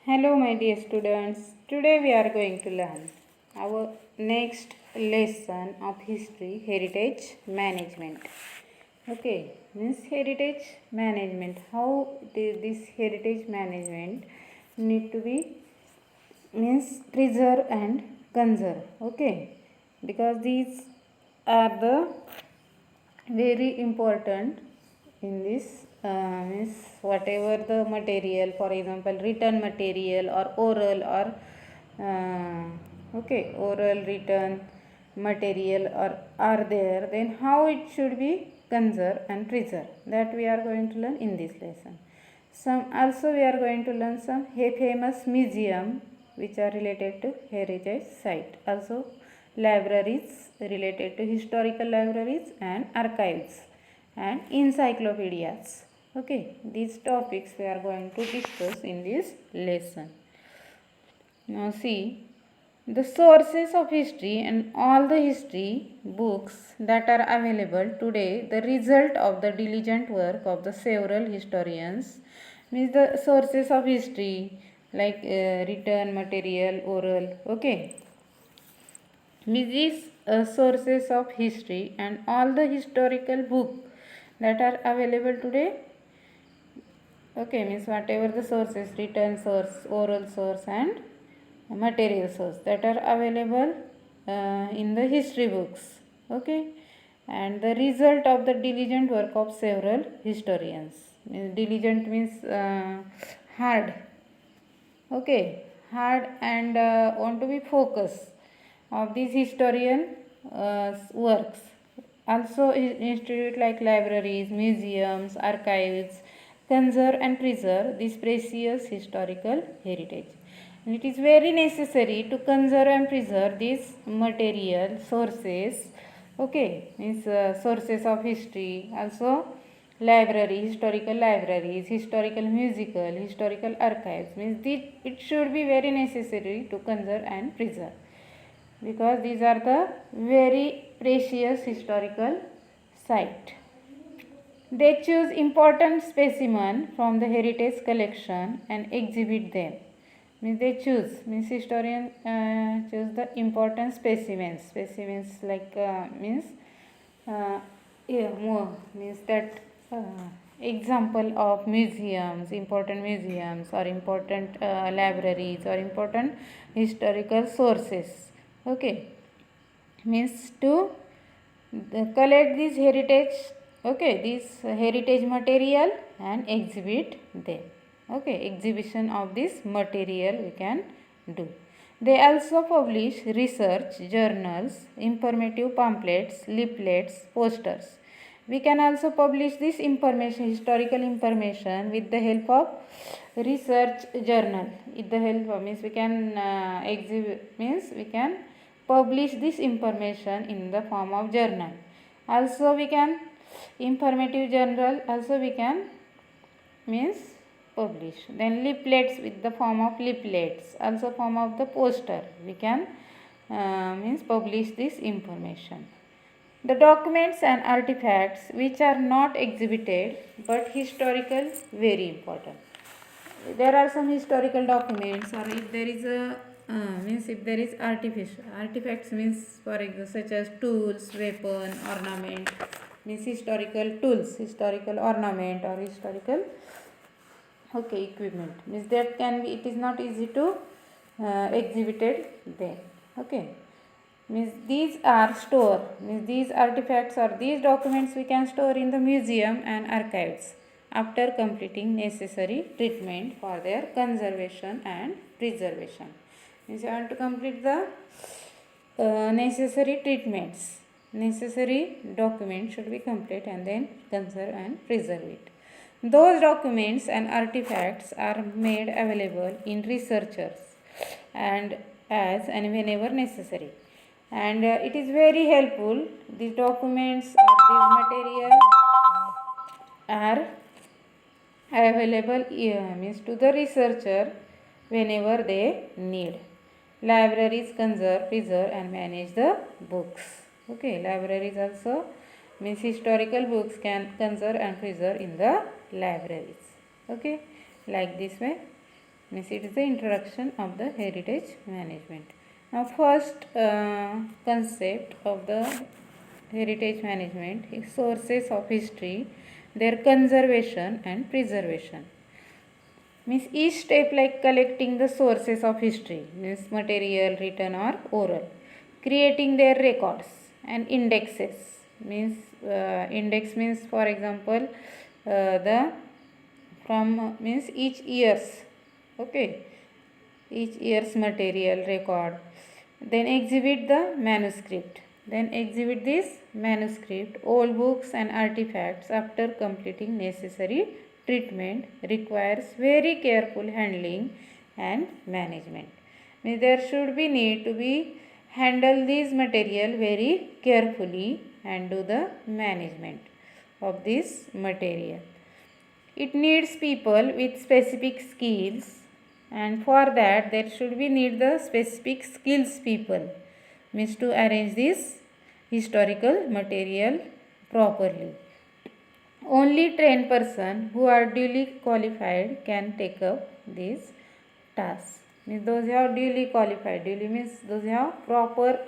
Hello, my dear students. Today we are going to learn our next lesson of history, heritage management. Okay, means heritage management. How this heritage management need to be means preserve and conserve. Okay, because these are the very important in this means whatever the material, for example written material or oral or oral written material are there, then how it should be conserved and preserved, that we are going to learn in this lesson. Some also we are going to learn some famous museum which are related to heritage site, also libraries related to historical libraries and archives and encyclopedias. Okay, these topics we are going to discuss in this lesson. Now see, the sources of history and all the history books that are available today, the result of the diligent work of the several historians, means the sources of history like written material, oral, okay. Means these sources of history and all the historical book that are available today, okay, means whatever the sources, written source, oral source and material source that are available in the history books, okay, and the result of the diligent work of several historians. Diligent means hard, okay, hard and want to be focused of these historian works. Also institute like libraries, museums, archives conserve and preserve this precious historical heritage. And it is very necessary to conserve and preserve these material sources, okay, means sources of history, also libraries, historical musical, historical archives, means it should be very necessary to conserve and preserve, because these are the very precious historical site. They choose important specimen from the heritage collection and exhibit them. Means they choose, means historian choose the important specimens. Specimens like means means that example of museums, important museums or important libraries or important historical sources. Okay, means to collect this heritage, okay, this heritage material and exhibit them. Okay, exhibition of this material we can do. They also publish research journals, informative pamphlets, leaflets, posters. We can also publish this information, historical information, with the help of research journal. With the help of means we can exhibit, means we can publish this information in the form of journal. Also we can informative journal also we can means publish. Then leaflets, with the form of leaflets, also form of the poster we can means publish this information. The documents and artifacts which are not exhibited but historical, very important. There are some historical documents, or if there is a means if there is artifacts, means for example such as tools, weapon, ornament, means historical tools, historical ornament or historical, okay, equipment, means that can be, it is not easy to exhibited there, okay, means these are store, means these artifacts or these documents we can store in the museum and archives after completing necessary treatment for their conservation and preservation. Means you want to complete the necessary treatments, necessary documents should be complete and then conserve and preserve it. Those documents and artifacts are made available in researchers and as and whenever necessary, and it is very helpful, these documents or these material are available means to the researcher whenever they need. Libraries conserve, preserve and manage the books. Okay, libraries also means historical books can conserve and preserve in the libraries. Okay, like this way. Means it is the introduction of the heritage management. Now first concept of the heritage management is sources of history, their conservation and preservation. Means each step like collecting the sources of history, means material, written or oral, creating their records and indexes, means index means for example the from means each year's, okay, each year's material record. Then exhibit the manuscript, then exhibit this manuscript, old books and artifacts after completing necessary treatment requires very careful handling and management. Means there should be need to be handle this material very carefully and do the management of this material. It needs people with specific skills, and for that there should be need the specific skills people, means to arrange this historical material properly. Only trained person who are duly qualified can take up this task. Means those who are duly qualified, duly means those who have proper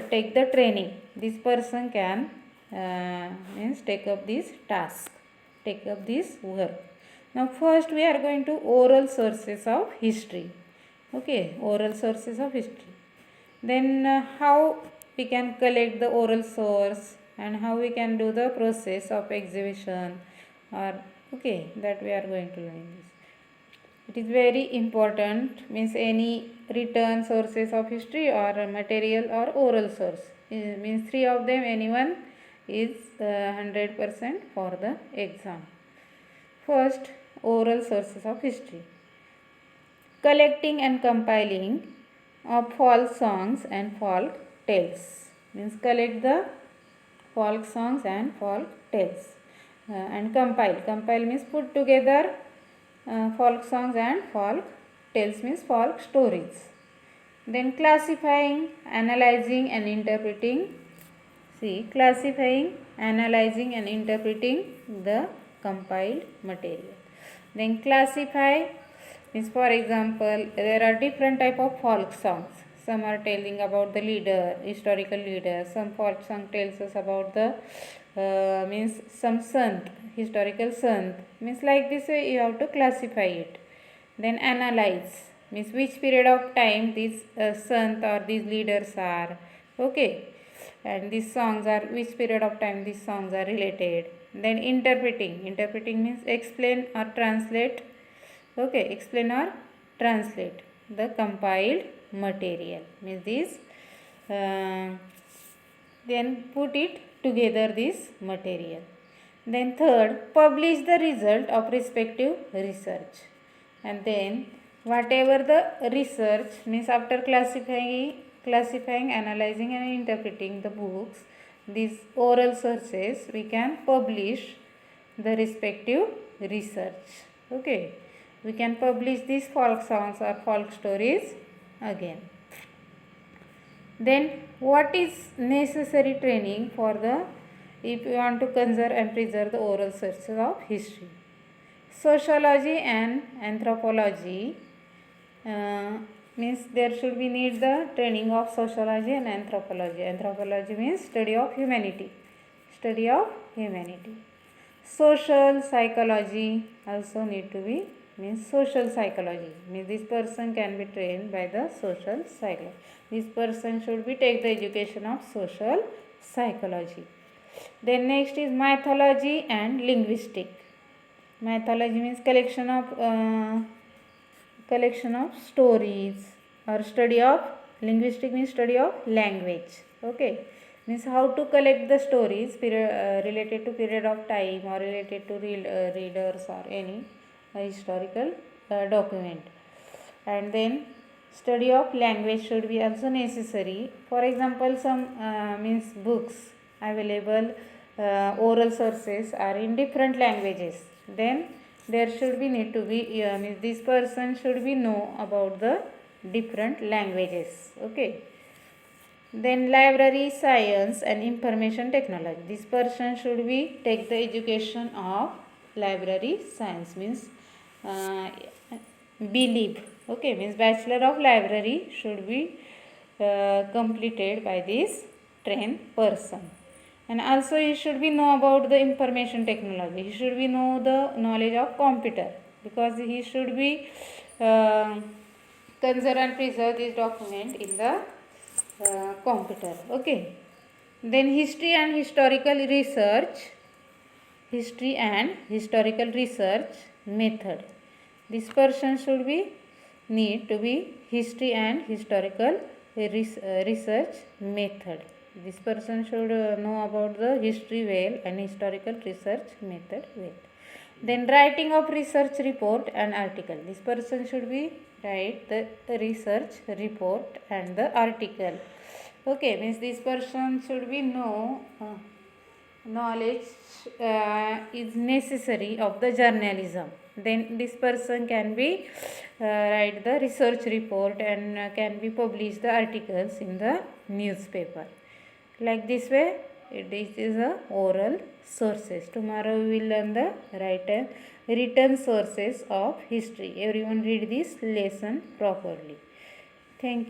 take the training. This person can means take up this task, take up this work. Now first we are going to oral sources of history. Okay, oral sources of history. Then how we can collect the oral source and how we can do the process of exhibition, or okay, that we are going to learn this. It is very important, means any written sources of history or material or oral source, means three of them anyone is 100% for the exam. First, oral sources of history. Collecting and compiling of folk songs and folk tales, means collect the folk songs and folk tales and compile means put together folk songs and folk tales means folk stories. Then classifying, analyzing and interpreting. See, classifying, analyzing and interpreting the compiled material. Then classify means for example there are different type of folk songs. Some are telling about the leader, historical leader. Some folk song tells us about the means some sant, historical sant. Means like this way you have to classify it. Then analyze means which period of time these sant or these leaders are. Okay, and these songs are which period of time these songs are related. Then interpreting means explain or translate. Okay, explain or translate the compiled material, means this then put it together this material. Then third, publish the result of respective research, and then whatever the research means after classifying, analyzing and interpreting the books, these oral sources we can publish the respective research. Okay, we can publish these folk songs or folk stories again. Then what is necessary training for the if you want to conserve and preserve the oral sources of history? Sociology and anthropology means there should be need the training of sociology and anthropology. Anthropology means study of humanity. Study of humanity. Social psychology also need to be, means social psychology means this person can be trained by the social psychology. This person should be take the education of social psychology. Then next is mythology and linguistic. Mythology means collection of stories, or study of linguistic means study of language. Okay, means how to collect the stories related to period of time or related to readers or any historical document. And then study of language should be also necessary. For example, some means books available, oral sources are in different languages, then there should be need to be means this person should be know about the different languages. Okay, then library science and information technology, this person should be take the education of library science, means believe. Okay, means Bachelor of Library should be completed by this trained person. And also he should be know about the information technology. He should be know the knowledge of computer, because he should be conserve and preserve this document in the computer. Okay. Then history and historical research. History and historical research method. This person should be need to be history and historical research method. This person should know about the history well and historical research method well. Then writing of research report and article. This person should be write the research report and the article. Okay, means this person should be know knowledge is necessary of the journalism. Then this person can be write the research report and can be publish the articles in the newspaper. Like this way, this is a oral sources. Tomorrow we will learn the written sources of history. Everyone read this lesson properly. Thank you.